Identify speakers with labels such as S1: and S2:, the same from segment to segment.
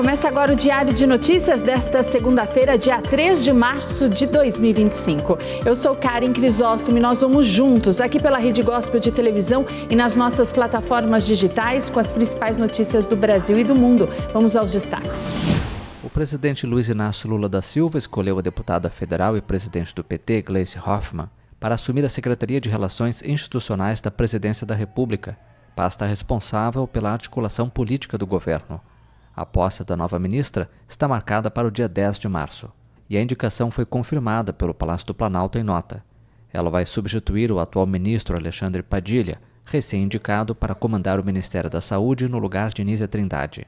S1: Começa agora o Diário de Notícias desta segunda-feira, dia 3 de março de 2025. Eu sou Karen Crisóstomo e nós vamos juntos aqui pela Rede Gospel de televisão e nas nossas plataformas digitais com as principais notícias do Brasil e do mundo. Vamos aos destaques.
S2: O presidente Luiz Inácio Lula da Silva escolheu a deputada federal e presidente do PT, Gleisi Hoffmann, para assumir a Secretaria de Relações Institucionais da Presidência da República, pasta responsável pela articulação política do governo. A posse da nova ministra está marcada para o dia 10 de março, e a indicação foi confirmada pelo Palácio do Planalto em nota. Ela vai substituir o atual ministro Alexandre Padilha, recém-indicado para comandar o Ministério da Saúde no lugar de Nízia Trindade.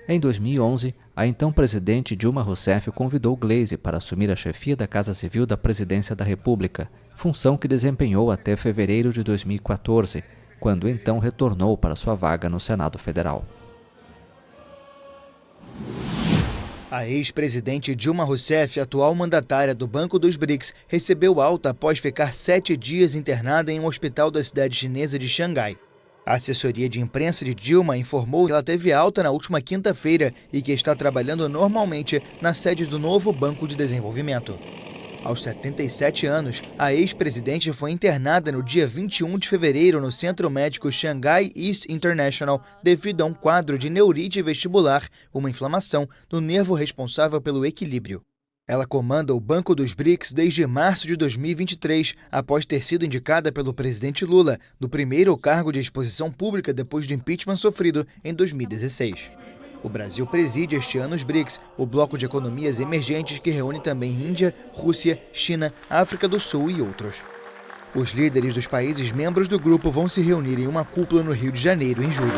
S2: Em 2011, a então presidente Dilma Rousseff convidou Gleisi para assumir a chefia da Casa Civil da Presidência da República, função que desempenhou até fevereiro de 2014, quando então retornou para sua vaga no Senado Federal.
S3: A ex-presidente Dilma Rousseff, atual mandatária do Banco dos BRICS, recebeu alta após ficar 7 dias internada em um hospital da cidade chinesa de Xangai. A assessoria de imprensa de Dilma informou que ela teve alta na última quinta-feira e que está trabalhando normalmente na sede do novo Banco de Desenvolvimento. Aos 77 anos, a ex-presidente foi internada no dia 21 de fevereiro no Centro Médico Shanghai East International devido a um quadro de neurite vestibular, uma inflamação do nervo responsável pelo equilíbrio. Ela comanda o Banco dos BRICS desde março de 2023, após ter sido indicada pelo presidente Lula, no primeiro cargo de exposição pública depois do impeachment sofrido em 2016. O Brasil preside este ano os BRICS, o bloco de economias emergentes que reúne também Índia, Rússia, China, África do Sul e outros. Os líderes dos países membros do grupo vão se reunir em uma cúpula no Rio de Janeiro em julho.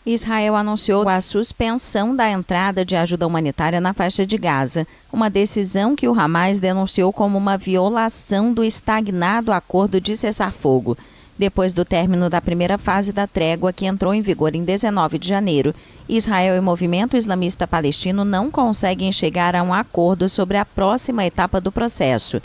S4: Israel anunciou a suspensão da entrada de ajuda humanitária na faixa de Gaza, uma decisão que o Hamas denunciou como uma violação do estagnado acordo de cessar-fogo. Depois do término da primeira fase da trégua, que entrou em vigor em 19 de janeiro, Israel e o movimento islamista palestino não conseguem chegar a um acordo sobre a próxima etapa do processo.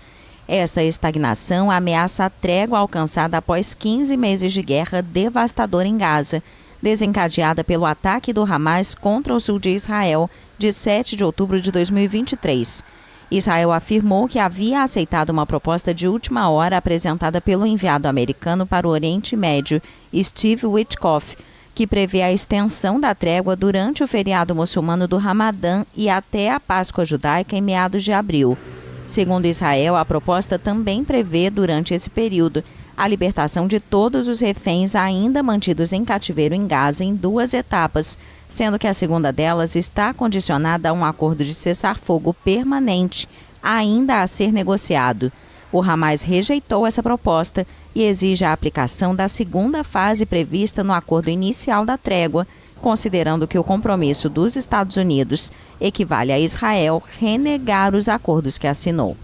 S4: Esta estagnação ameaça a trégua alcançada após 15 meses de guerra devastadora em Gaza, desencadeada pelo ataque do Hamas contra o sul de Israel de 7 de outubro de 2023. Israel afirmou que havia aceitado uma proposta de última hora apresentada pelo enviado americano para o Oriente Médio, Steve Witkoff, que prevê a extensão da trégua durante o feriado muçulmano do Ramadã e até a Páscoa judaica em meados de abril. Segundo Israel, a proposta também prevê, durante esse período, a libertação de todos os reféns ainda mantidos em cativeiro em Gaza em 2 etapas, sendo que a segunda delas está condicionada a um acordo de cessar-fogo permanente, ainda a ser negociado. O Hamas rejeitou essa proposta e exige a aplicação da segunda fase prevista no acordo inicial da trégua, considerando que o compromisso dos Estados Unidos equivale a Israel renegar os acordos que assinou.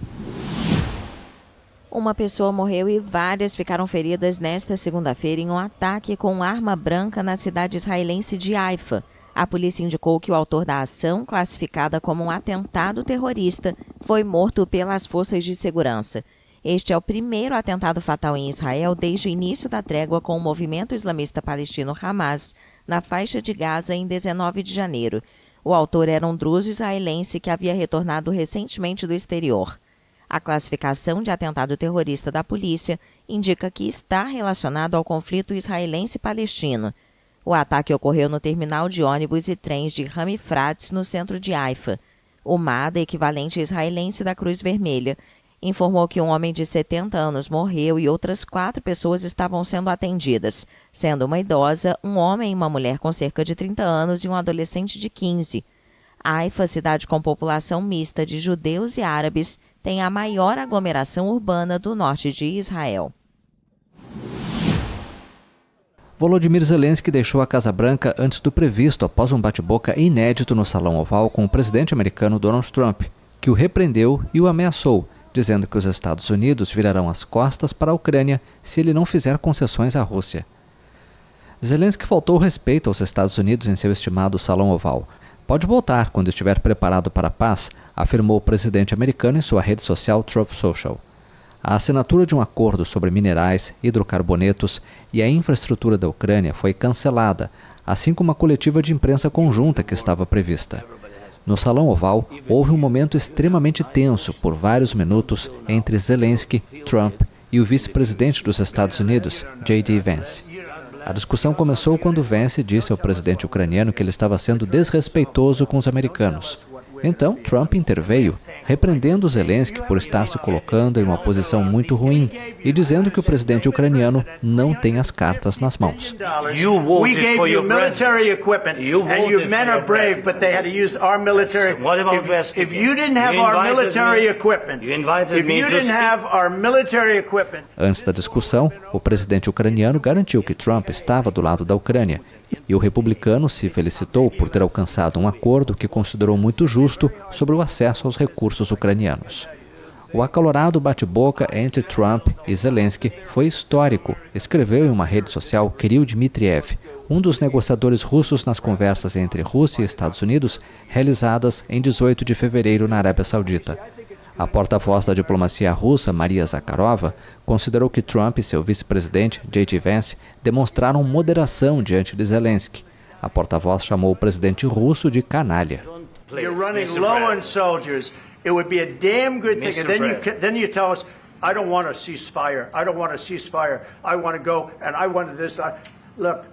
S4: Uma pessoa morreu e várias ficaram feridas nesta segunda-feira em um ataque com arma branca na cidade israelense de Haifa. A polícia indicou que o autor da ação, classificada como um atentado terrorista, foi morto pelas forças de segurança. Este é o primeiro atentado fatal em Israel desde o início da trégua com o movimento islamista palestino Hamas, na faixa de Gaza, em 19 de janeiro. O autor era um druso israelense que havia retornado recentemente do exterior. A classificação de atentado terrorista da polícia indica que está relacionado ao conflito israelense-palestino. O ataque ocorreu no terminal de ônibus e trens de Rami Efratz, no centro de Haifa. O MADA, equivalente israelense da Cruz Vermelha, informou que um homem de 70 anos morreu e outras 4 pessoas estavam sendo atendidas, sendo uma idosa, um homem e uma mulher com cerca de 30 anos e um adolescente de 15. Haifa, cidade com população mista de judeus e árabes, tem a maior aglomeração urbana do norte de Israel.
S2: Volodymyr Zelensky deixou a Casa Branca antes do previsto após um bate-boca inédito no Salão Oval com o presidente americano Donald Trump, que o repreendeu e o ameaçou, dizendo que os Estados Unidos virarão as costas para a Ucrânia se ele não fizer concessões à Rússia. Zelensky faltou respeito aos Estados Unidos em seu estimado Salão Oval. Pode voltar quando estiver preparado para a paz, afirmou o presidente americano em sua rede social Truth Social. A assinatura de um acordo sobre minerais, hidrocarbonetos e a infraestrutura da Ucrânia foi cancelada, assim como a coletiva de imprensa conjunta que estava prevista. No Salão Oval, houve um momento extremamente tenso por vários minutos entre Zelensky, Trump e o vice-presidente dos Estados Unidos, J.D. Vance. A discussão começou quando Vance disse ao presidente ucraniano que ele estava sendo desrespeitoso com os americanos. Então, Trump interveio, repreendendo Zelensky por estar se colocando em uma posição muito ruim e dizendo que o presidente ucraniano não tem as cartas nas mãos.
S5: We gave you military equipment, and your men are brave, but they had to use our military. If you didn't have our military equipment,
S2: Antes da discussão, o presidente ucraniano garantiu que Trump estava do lado da Ucrânia e o republicano se felicitou por ter alcançado um acordo que considerou muito justo sobre o acesso aos recursos ucranianos. O acalorado bate-boca entre Trump e Zelensky foi histórico, escreveu em uma rede social Kirill Dmitriev, um dos negociadores russos nas conversas entre Rússia e Estados Unidos, realizadas em 18 de fevereiro na Arábia Saudita. A porta-voz da diplomacia russa, Maria Zakharova, considerou que Trump e seu vice-presidente, J.D. Vance, demonstraram moderação diante de Zelensky. A porta-voz chamou o presidente russo de canalha.
S5: You're running low on soldiers. It would be a damn good thing. And then you tell us, I don't want a ceasefire. I don't want a ceasefire. I want to go and I want this. Look,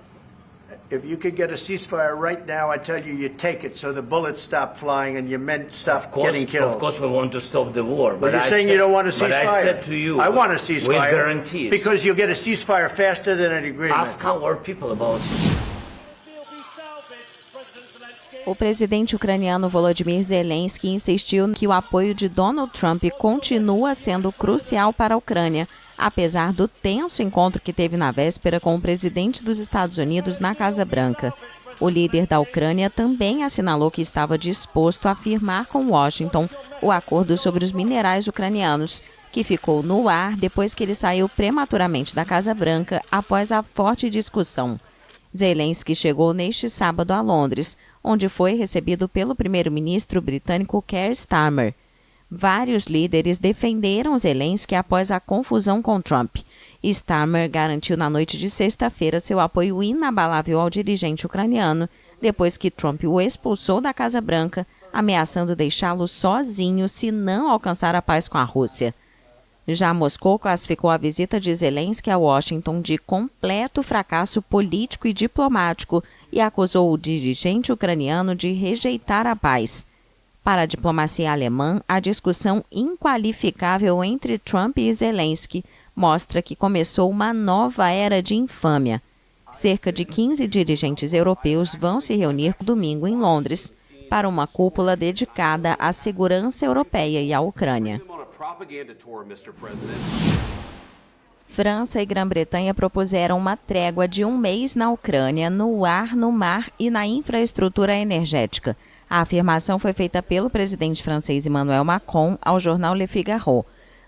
S5: if you could get a ceasefire right now, I tell you, you take it so the bullets stop flying and your men stop getting killed.
S6: Of course we want to stop the war.
S5: But you're saying you don't want a ceasefire.
S6: But I said to you,
S5: I want a ceasefire.
S6: With guarantees.
S5: Because you'll get a ceasefire faster than an agreement.
S6: Ask our people about it.
S4: O presidente ucraniano Volodymyr Zelensky insistiu que o apoio de Donald Trump continua sendo crucial para a Ucrânia, apesar do tenso encontro que teve na véspera com o presidente dos Estados Unidos na Casa Branca. O líder da Ucrânia também assinalou que estava disposto a firmar com Washington o acordo sobre os minerais ucranianos, que ficou no ar depois que ele saiu prematuramente da Casa Branca após a forte discussão. Zelensky chegou neste sábado a Londres, onde foi recebido pelo primeiro-ministro britânico Keir Starmer. Vários líderes defenderam Zelensky após a confusão com Trump. Starmer garantiu na noite de sexta-feira seu apoio inabalável ao dirigente ucraniano, depois que Trump o expulsou da Casa Branca, ameaçando deixá-lo sozinho se não alcançar a paz com a Rússia. Já Moscou classificou a visita de Zelensky a Washington de completo fracasso político e diplomático e acusou o dirigente ucraniano de rejeitar a paz. Para a diplomacia alemã, a discussão inqualificável entre Trump e Zelensky mostra que começou uma nova era de infâmia. Cerca de 15 dirigentes europeus vão se reunir domingo em Londres para uma cúpula dedicada à segurança europeia e à Ucrânia. França e Grã-Bretanha propuseram uma trégua de 1 mês na Ucrânia, no ar, no mar e na infraestrutura energética. A afirmação foi feita pelo presidente francês Emmanuel Macron ao jornal Le Figaro.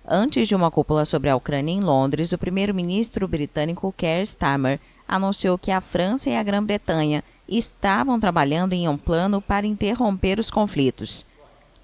S4: Antes de uma cúpula sobre a Ucrânia em Londres, o primeiro-ministro britânico Keir Starmer anunciou que a França e a Grã-Bretanha estavam trabalhando em um plano para interromper os conflitos.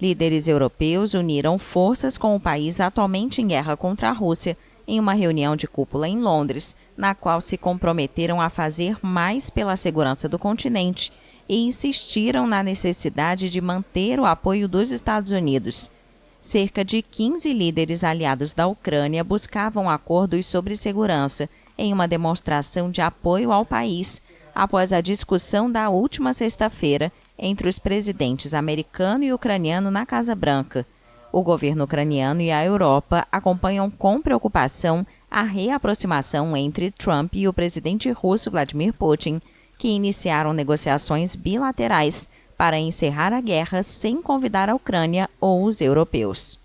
S4: Líderes europeus uniram forças com o país atualmente em guerra contra a Rússia em uma reunião de cúpula em Londres, na qual se comprometeram a fazer mais pela segurança do continente e insistiram na necessidade de manter o apoio dos Estados Unidos. Cerca de 15 líderes aliados da Ucrânia buscavam acordos sobre segurança em uma demonstração de apoio ao país após a discussão da última sexta-feira entre os presidentes americano e ucraniano na Casa Branca. O governo ucraniano e a Europa acompanham com preocupação a reaproximação entre Trump e o presidente russo Vladimir Putin, que iniciaram negociações bilaterais para encerrar a guerra sem convidar a Ucrânia ou os europeus.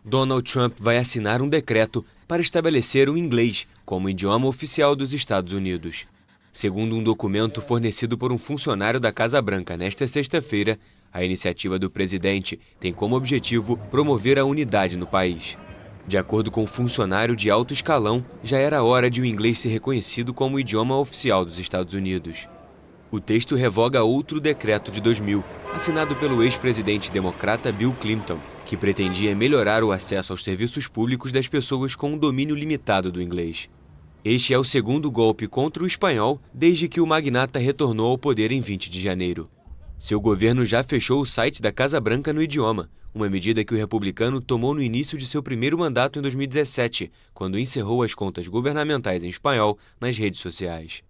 S7: Donald Trump vai assinar um decreto para estabelecer o inglês como idioma oficial dos Estados Unidos. Segundo um documento fornecido por um funcionário da Casa Branca nesta sexta-feira, a iniciativa do presidente tem como objetivo promover a unidade no país. De acordo com um funcionário de alto escalão, já era hora de o inglês ser reconhecido como idioma oficial dos Estados Unidos. O texto revoga outro decreto de 2000, assinado pelo ex-presidente democrata Bill Clinton, que pretendia melhorar o acesso aos serviços públicos das pessoas com um domínio limitado do inglês. Este é o segundo golpe contra o espanhol desde que o magnata retornou ao poder em 20 de janeiro. Seu governo já fechou o site da Casa Branca no idioma, uma medida que o republicano tomou no início de seu primeiro mandato em 2017, quando encerrou as contas governamentais em espanhol nas redes sociais.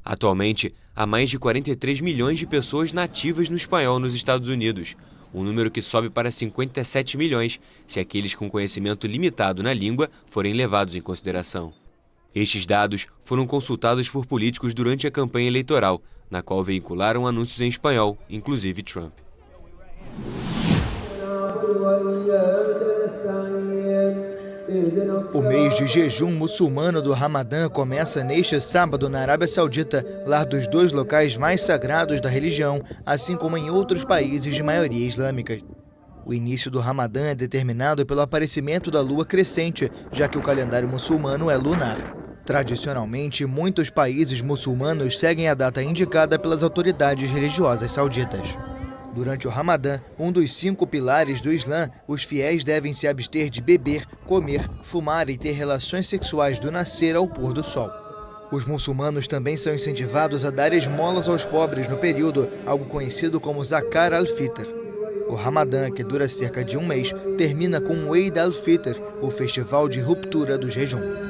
S7: Atualmente, há mais de 43 milhões de pessoas nativas no espanhol nos Estados Unidos, um número que sobe para 57 milhões se aqueles com conhecimento limitado na língua forem levados em consideração. Estes dados foram consultados por políticos durante a campanha eleitoral, na qual veicularam anúncios em espanhol, inclusive Trump.
S3: O mês de jejum muçulmano do Ramadã começa neste sábado na Arábia Saudita, lar dos dois locais mais sagrados da religião, assim como em outros países de maioria islâmica. O início do Ramadã é determinado pelo aparecimento da lua crescente, já que o calendário muçulmano é lunar. Tradicionalmente, muitos países muçulmanos seguem a data indicada pelas autoridades religiosas sauditas. Durante o Ramadã, um dos 5 pilares do Islã, os fiéis devem se abster de beber, comer, fumar e ter relações sexuais do nascer ao pôr do sol. Os muçulmanos também são incentivados a dar esmolas aos pobres no período, algo conhecido como Zakat al-Fitr. O Ramadã, que dura cerca de um mês, termina com o Eid al-Fitr, o festival de ruptura do jejum.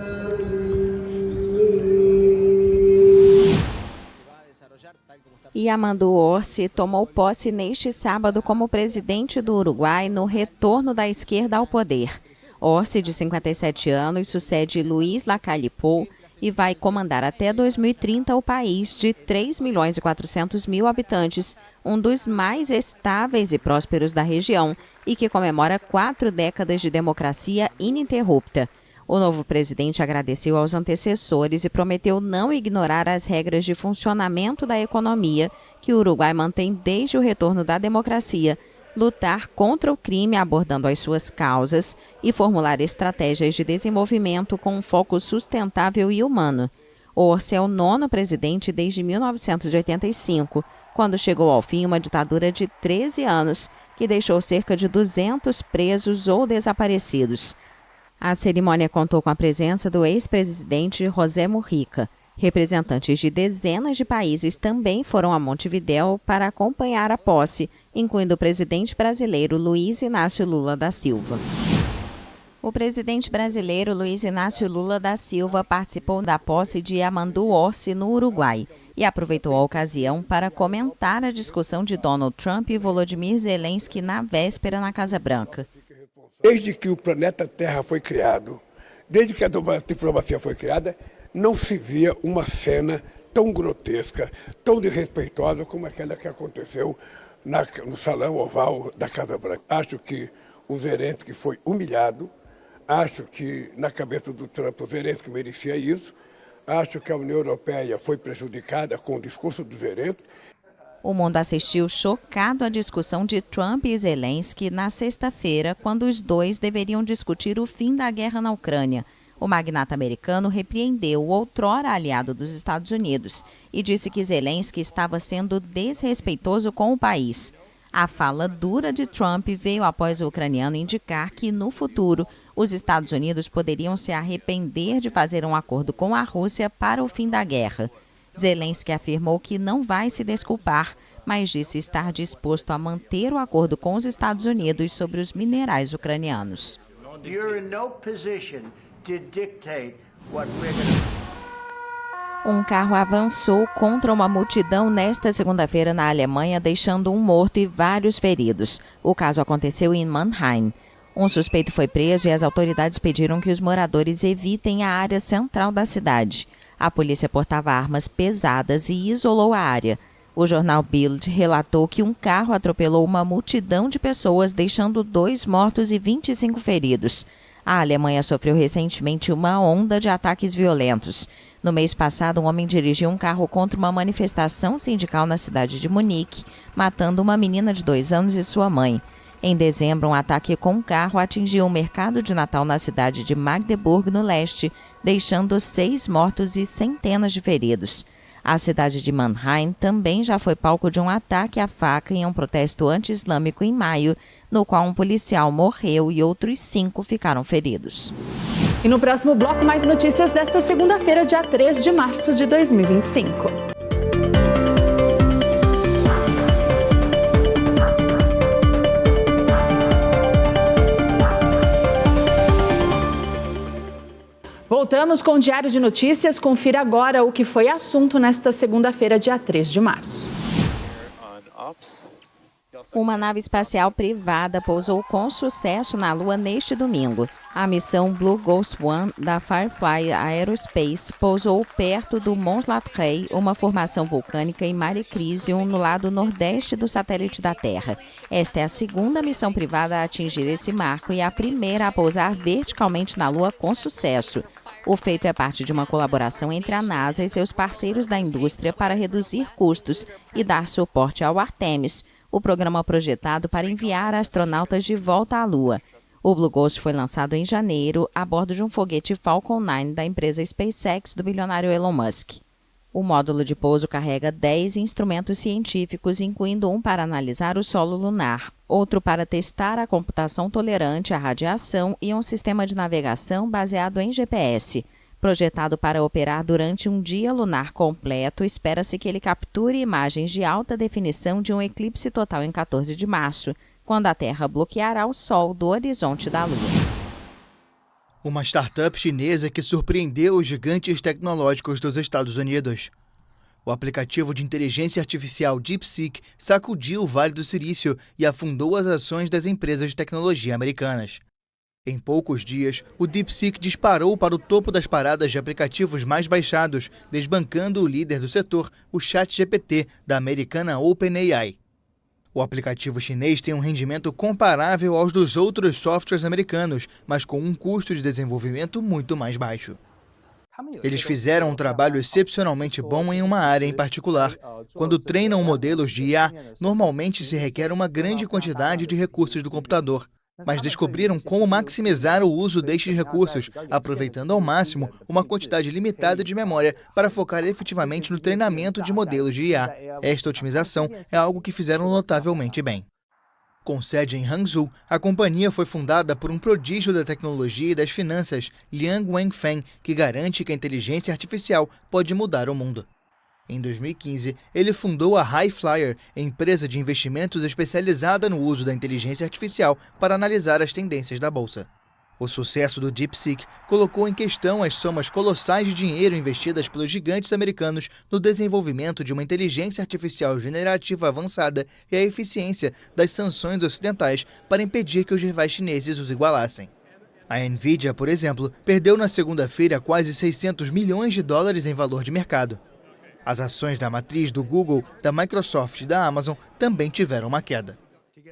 S4: Yamandu Orsi tomou posse neste sábado como presidente do Uruguai no retorno da esquerda ao poder. Orsi, de 57 anos, sucede Luiz Lacalle Pou e vai comandar até 2030 o país de 3.400.000 habitantes, um dos mais estáveis e prósperos da região e que comemora 4 décadas de democracia ininterrupta. O novo presidente agradeceu aos antecessores e prometeu não ignorar as regras de funcionamento da economia que o Uruguai mantém desde o retorno da democracia, lutar contra o crime abordando as suas causas e formular estratégias de desenvolvimento com um foco sustentável e humano. Orsi é o 9º presidente desde 1985, quando chegou ao fim uma ditadura de 13 anos que deixou cerca de 200 presos ou desaparecidos. A cerimônia contou com a presença do ex-presidente José Mujica. Representantes de dezenas de países também foram a Montevidéu para acompanhar a posse, incluindo o presidente brasileiro Luiz Inácio Lula da Silva. O presidente brasileiro Luiz Inácio Lula da Silva participou da posse de Yamandu Orsi no Uruguai e aproveitou a ocasião para comentar a discussão de Donald Trump e Volodymyr Zelensky na véspera na Casa Branca.
S8: Desde que o planeta Terra foi criado, desde que a diplomacia foi criada, não se via uma cena tão grotesca, tão desrespeitosa como aquela que aconteceu no salão oval da Casa Branca. Acho que o Zelensky foi humilhado, acho que na cabeça do Trump o Zelensky merecia isso, acho que a União Europeia foi prejudicada com o discurso do Zelensky.
S4: O mundo assistiu chocado à discussão de Trump e Zelensky na sexta-feira, quando os dois deveriam discutir o fim da guerra na Ucrânia. O magnata americano repreendeu o outrora aliado dos Estados Unidos e disse que Zelensky estava sendo desrespeitoso com o país. A fala dura de Trump veio após o ucraniano indicar que, no futuro, os Estados Unidos poderiam se arrepender de fazer um acordo com a Rússia para o fim da guerra. Zelensky afirmou que não vai se desculpar, mas disse estar disposto a manter o acordo com os Estados Unidos sobre os minerais ucranianos. Um carro avançou contra uma multidão nesta segunda-feira na Alemanha, deixando um morto e vários feridos. O caso aconteceu em Mannheim. Um suspeito foi preso e as autoridades pediram que os moradores evitem a área central da cidade. A polícia portava armas pesadas e isolou a área. O jornal Bild relatou que um carro atropelou uma multidão de pessoas, deixando 2 mortos e 25 feridos. A Alemanha sofreu recentemente uma onda de ataques violentos. No mês passado, um homem dirigiu um carro contra uma manifestação sindical na cidade de Munique, matando uma menina de 2 anos e sua mãe. Em dezembro, um ataque com um carro atingiu um mercado de Natal na cidade de Magdeburg, no leste, deixando 6 mortos e centenas de feridos. A cidade de Mannheim também já foi palco de um ataque à faca em um protesto anti-islâmico em maio, no qual um policial morreu e outros 5 ficaram feridos.
S1: E no próximo bloco, mais notícias desta segunda-feira, dia 3 de março de 2025. Voltamos com o Diário de Notícias. Confira agora o que foi assunto nesta segunda-feira, dia 3 de março.
S4: Uma nave espacial privada pousou com sucesso na Lua neste domingo. A missão Blue Ghost 1 da Firefly Aerospace pousou perto do Mont Latreille, uma formação vulcânica em Mare Crisium, no lado nordeste do satélite da Terra. Esta é a segunda missão privada a atingir esse marco e a primeira a pousar verticalmente na Lua com sucesso. O feito é parte de uma colaboração entre a NASA e seus parceiros da indústria para reduzir custos e dar suporte ao Artemis, o programa projetado para enviar astronautas de volta à Lua. O Blue Ghost foi lançado em janeiro a bordo de um foguete Falcon 9 da empresa SpaceX do bilionário Elon Musk. O módulo de pouso carrega 10 instrumentos científicos, incluindo um para analisar o solo lunar, outro para testar a computação tolerante à radiação e um sistema de navegação baseado em GPS. Projetado para operar durante um dia lunar completo, espera-se que ele capture imagens de alta definição de um eclipse total em 14 de março, quando a Terra bloqueará o Sol do horizonte da Lua.
S3: Uma startup chinesa que surpreendeu os gigantes tecnológicos dos Estados Unidos. O aplicativo de inteligência artificial DeepSeek sacudiu o Vale do Silício e afundou as ações das empresas de tecnologia americanas. Em poucos dias, o DeepSeek disparou para o topo das paradas de aplicativos mais baixados, desbancando o líder do setor, o ChatGPT, da americana OpenAI. O aplicativo chinês tem um rendimento comparável aos dos outros softwares americanos, mas com um custo de desenvolvimento muito mais baixo. Eles fizeram um trabalho excepcionalmente bom em uma área em particular. Quando treinam modelos de IA, normalmente se requer uma grande quantidade de recursos do computador. Mas descobriram como maximizar o uso destes recursos, aproveitando ao máximo uma quantidade limitada de memória para focar efetivamente no treinamento de modelos de IA. Esta otimização é algo que fizeram notavelmente bem. Com sede em Hangzhou, a companhia foi fundada por um prodígio da tecnologia e das finanças, Liang Wenfeng, que garante que a inteligência artificial pode mudar o mundo. Em 2015, ele fundou a Highflyer, empresa de investimentos especializada no uso da inteligência artificial para analisar as tendências da bolsa. O sucesso do DeepSeek colocou em questão as somas colossais de dinheiro investidas pelos gigantes americanos no desenvolvimento de uma inteligência artificial generativa avançada e a eficiência das sanções ocidentais para impedir que os rivais chineses os igualassem. A Nvidia, por exemplo, perdeu na segunda-feira quase 600 milhões de dólares em valor de mercado. As ações da matriz do Google, da Microsoft e da Amazon também tiveram uma queda.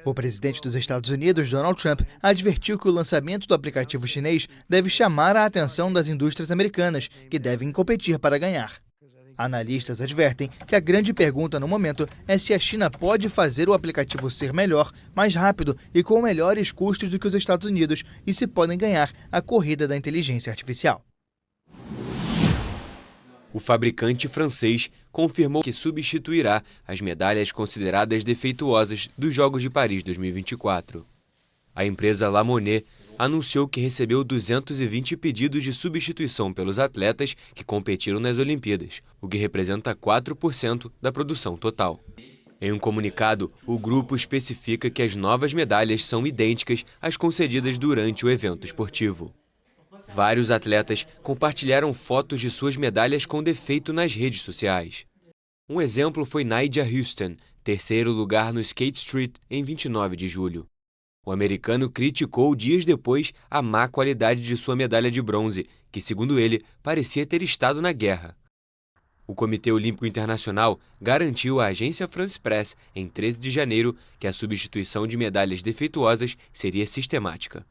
S3: O presidente dos Estados Unidos, Donald Trump, advertiu que o lançamento do aplicativo chinês deve chamar a atenção das indústrias americanas, que devem competir para ganhar. Analistas advertem que a grande pergunta no momento é se a China pode fazer o aplicativo ser melhor, mais rápido e com melhores custos do que os Estados Unidos e se podem ganhar a corrida da inteligência artificial.
S7: O fabricante francês confirmou que substituirá as medalhas consideradas defeituosas dos Jogos de Paris 2024. A empresa La Monnaie anunciou que recebeu 220 pedidos de substituição pelos atletas que competiram nas Olimpíadas, o que representa 4% da produção total. Em um comunicado, o grupo especifica que as novas medalhas são idênticas às concedidas durante o evento esportivo. Vários atletas compartilharam fotos de suas medalhas com defeito nas redes sociais. Um exemplo foi Nydia Houston, terceiro lugar no Skate Street em 29 de julho. O americano criticou dias depois a má qualidade de sua medalha de bronze, que, segundo ele, parecia ter estado na guerra. O Comitê Olímpico Internacional garantiu à agência France Press, em 13 de janeiro, que a substituição de medalhas defeituosas seria sistemática.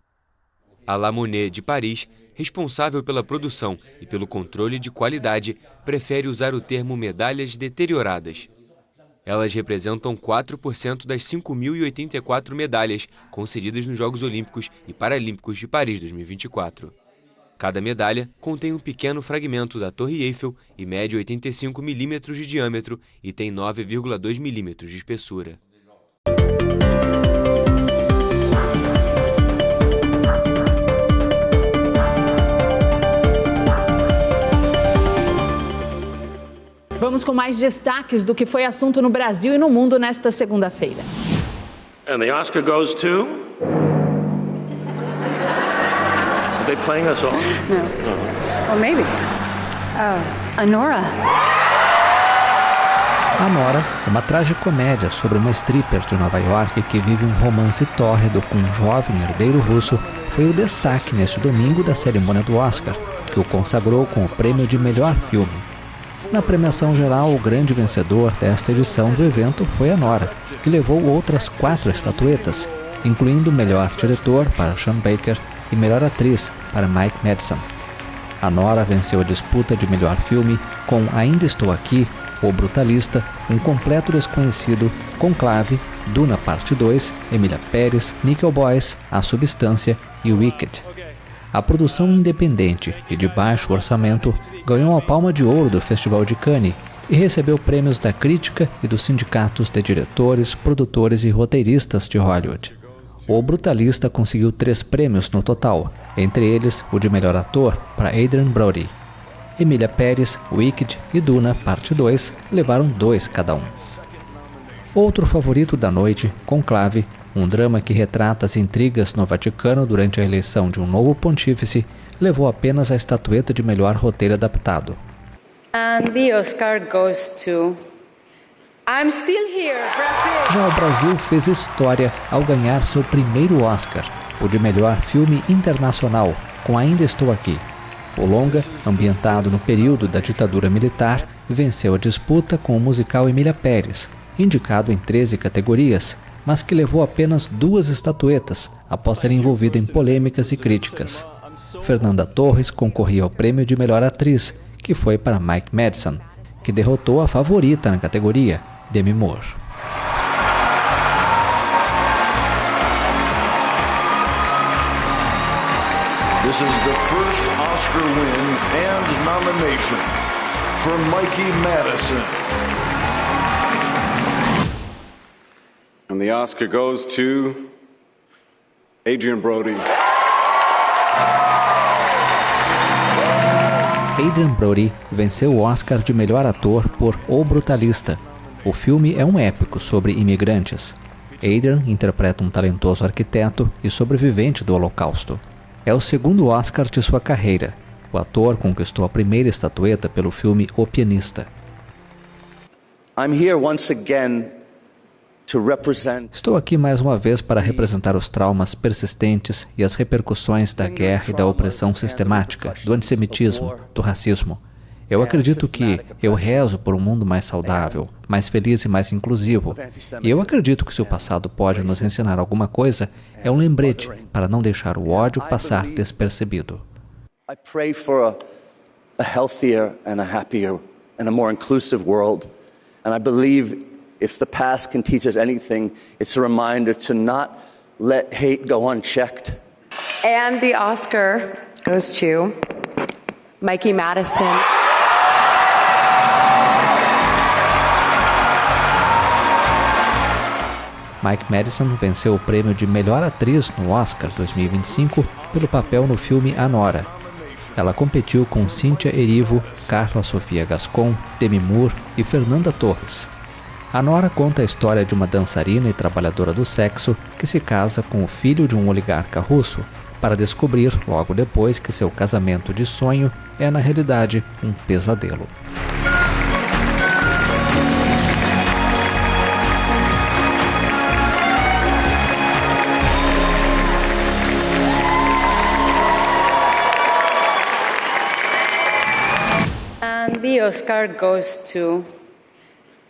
S7: A La Monnaie de Paris, responsável pela produção e pelo controle de qualidade, prefere usar o termo medalhas deterioradas. Elas representam 4% das 5.084 medalhas concedidas nos Jogos Olímpicos e Paralímpicos de Paris 2024. Cada medalha contém um pequeno fragmento da Torre Eiffel e mede 85 milímetros de diâmetro e tem 9,2 milímetros de espessura.
S1: Vamos com mais destaques do que foi assunto no Brasil e no mundo nesta segunda-feira.
S9: And the Oscar goes to... Are they playing a song?
S10: No. Well, maybe. Anora.
S2: Anora é uma tragicomédia sobre uma stripper de Nova York que vive um romance tórrido com um jovem herdeiro russo. Foi o destaque neste domingo da cerimônia do Oscar, que o consagrou com o prêmio de melhor filme. Na premiação geral, o grande vencedor desta edição do evento foi Anora, que levou outras 4 estatuetas, incluindo melhor diretor para Sean Baker e melhor atriz para Mike Madsen. Anora venceu a disputa de melhor filme com Ainda Estou Aqui, O Brutalista, Um Completo Desconhecido, Conclave, Duna Parte 2, Emília Pérez, Nickel Boys, A Substância e Wicked. A produção independente e de baixo orçamento ganhou a Palma de Ouro do Festival de Cannes e recebeu prêmios da crítica e dos sindicatos de diretores, produtores e roteiristas de Hollywood. O Brutalista conseguiu 3 prêmios no total, entre eles o de melhor ator para Adrien Brody. Emília Pérez, Wicked e Duna Parte 2 levaram 2 cada um. Outro favorito da noite, Conclave, um drama que retrata as intrigas no Vaticano durante a eleição de um novo pontífice, levou apenas a estatueta de melhor roteiro adaptado.
S10: And the Oscar goes to... I'm Still Here, Brasil.
S2: Já o Brasil fez história ao ganhar seu primeiro Oscar, o de melhor filme internacional, com Ainda Estou Aqui. O longa, ambientado no período da ditadura militar, venceu a disputa com o musical Emília Pérez, indicado em 13 categorias, mas que levou apenas 2 estatuetas após ser envolvido em polêmicas e críticas. Fernanda Torres concorria ao prêmio de melhor atriz, que foi para Mike Madsen, que derrotou a favorita na categoria, Demi Moore.
S11: This is the first Oscar win and nomination for Mikey Madison.
S12: And the Oscar goes to Adrien Brody.
S2: Adrien Brody venceu o Oscar de melhor ator por O Brutalista. O filme é um épico sobre imigrantes. Adrien interpreta um talentoso arquiteto e sobrevivente do Holocausto. É o segundo Oscar de sua carreira. O ator conquistou a primeira estatueta pelo filme O Pianista.
S13: I'm here once again.
S2: Estou aqui mais uma vez para representar os traumas persistentes e as repercussões da guerra e da opressão sistemática, do antissemitismo, do racismo. Eu acredito que eu rezo por um mundo mais saudável, mais feliz e mais inclusivo. E eu acredito que se o passado pode nos ensinar alguma coisa, é um lembrete para não deixar o ódio passar despercebido.
S13: I pray for a healthier and a happier and a more inclusive world. And I believe if the past can teach us anything, it's a reminder to not let hate go unchecked.
S10: And the Oscar goes to Mikey Madison.
S2: Mike Madsen venceu o prêmio de melhor atriz no Oscar 2025 pelo papel no filme Anora. Ela competiu com Cynthia Erivo, Carla Sofia Gascon, Demi Moore e Fernanda Torres. Anora conta a história de uma dançarina e trabalhadora do sexo que se casa com o filho de um oligarca russo para descobrir, logo depois, que seu casamento de sonho é, na realidade, um pesadelo.
S10: And the Oscar goes to...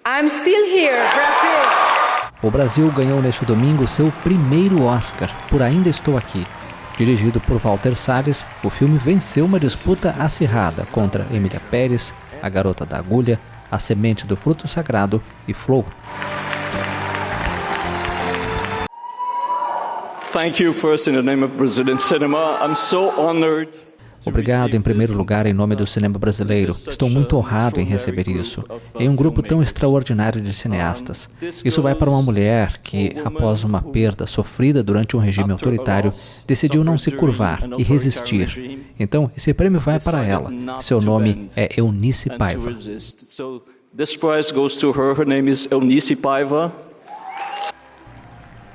S10: I'm Still Here, Brasil.
S2: O Brasil ganhou neste domingo seu primeiro Oscar por Ainda Estou Aqui. Dirigido por Walter Salles, o filme venceu uma disputa acirrada contra Emília Pérez, A Garota da Agulha, A Semente do Fruto Sagrado e Flow.
S14: Thank you first in the name of Brazilian cinema. I'm so honored.
S2: Obrigado, em primeiro lugar, em nome do cinema brasileiro. Estou muito honrado em receber isso. Em um grupo tão extraordinário de cineastas. Isso vai para uma mulher que, após uma perda sofrida durante um regime autoritário, decidiu não se curvar e resistir. Então, esse prêmio vai para ela. Seu nome é Eunice Paiva.
S14: This prize goes to her. Her name is Eunice Paiva.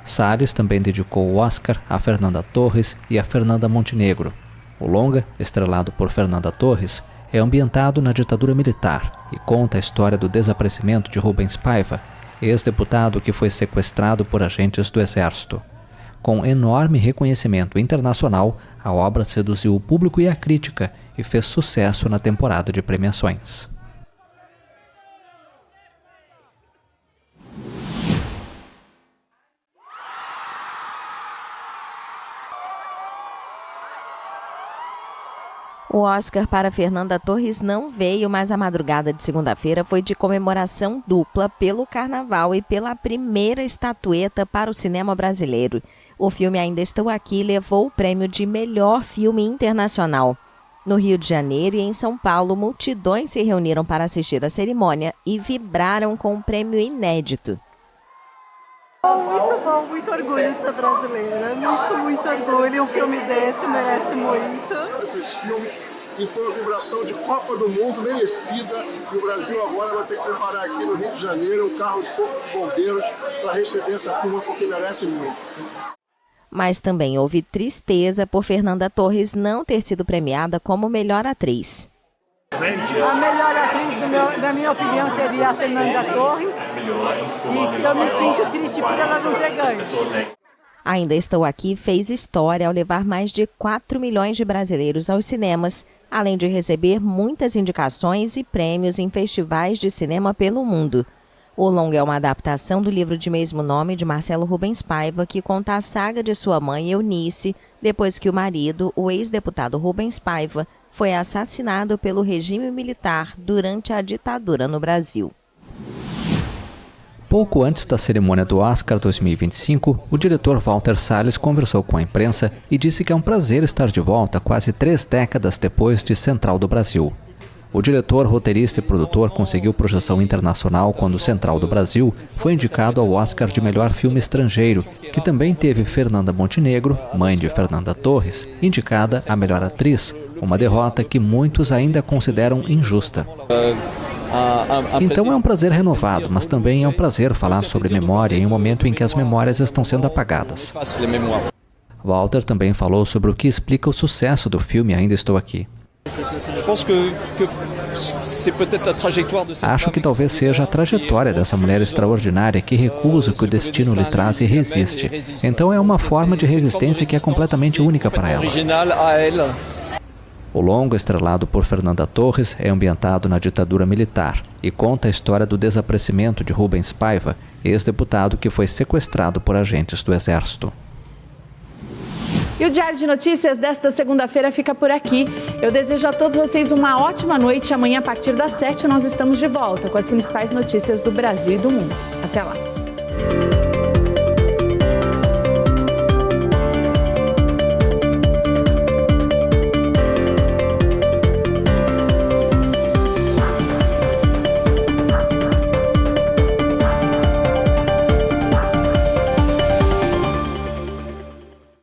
S2: Salles também dedicou o Oscar a Fernanda Torres e a Fernanda Montenegro. O longa, estrelado por Fernanda Torres, é ambientado na ditadura militar e conta a história do desaparecimento de Rubens Paiva, ex-deputado que foi sequestrado por agentes do Exército. Com enorme reconhecimento internacional, a obra seduziu o público e a crítica e fez sucesso na temporada de premiações.
S4: O Oscar para Fernanda Torres não veio, mas a madrugada de segunda-feira foi de comemoração dupla pelo Carnaval e pela primeira estatueta para o cinema brasileiro. O filme Ainda Estou Aqui levou o prêmio de melhor filme internacional. No Rio de Janeiro e em São Paulo, multidões se reuniram para assistir à cerimônia e vibraram com um prêmio inédito.
S15: Muito bom, muito orgulho de ser brasileira, muito orgulho, um filme desse merece muito.
S16: Esse filme que foi uma vibração de Copa do Mundo merecida, e o Brasil agora vai ter que preparar aqui no Rio de Janeiro um carro de corpo de bombeiros para receber essa turma, porque merece muito.
S4: Mas também houve tristeza por Fernanda Torres não ter sido premiada como melhor atriz.
S15: A melhor atriz, na minha opinião, seria a Fernanda Torres, e eu me sinto triste por ela não ter ganho.
S4: Ainda Estou Aqui fez história ao levar mais de 4 milhões de brasileiros aos cinemas, além de receber muitas indicações e prêmios em festivais de cinema pelo mundo. O longa é uma adaptação do livro de mesmo nome de Marcelo Rubens Paiva, que conta a saga de sua mãe Eunice, depois que o marido, o ex-deputado Rubens Paiva, foi assassinado pelo regime militar durante a ditadura no Brasil.
S2: Pouco antes da cerimônia do Oscar 2025, o diretor Walter Salles conversou com a imprensa e disse que é um prazer estar de volta quase 3 décadas depois de Central do Brasil. O diretor, roteirista e produtor conseguiu projeção internacional quando Central do Brasil foi indicado ao Oscar de melhor filme estrangeiro, que também teve Fernanda Montenegro, mãe de Fernanda Torres, indicada a melhor atriz, uma derrota que muitos ainda consideram injusta. Então é um prazer renovado, mas também é um prazer falar sobre memória em um momento em que as memórias estão sendo apagadas. Walter também falou sobre o que explica o sucesso do filme Ainda Estou Aqui. Acho que talvez seja a trajetória dessa mulher extraordinária que recusa o que o destino lhe traz e resiste. Então é uma forma de resistência que é completamente única para ela. O longa, estrelado por Fernanda Torres, é ambientado na ditadura militar e conta a história do desaparecimento de Rubens Paiva, ex-deputado que foi sequestrado por agentes do Exército.
S1: E o Diário de Notícias desta segunda-feira fica por aqui. Eu desejo a todos vocês uma ótima noite. Amanhã, a partir das 7, nós estamos de volta com as principais notícias do Brasil e do mundo. Até lá.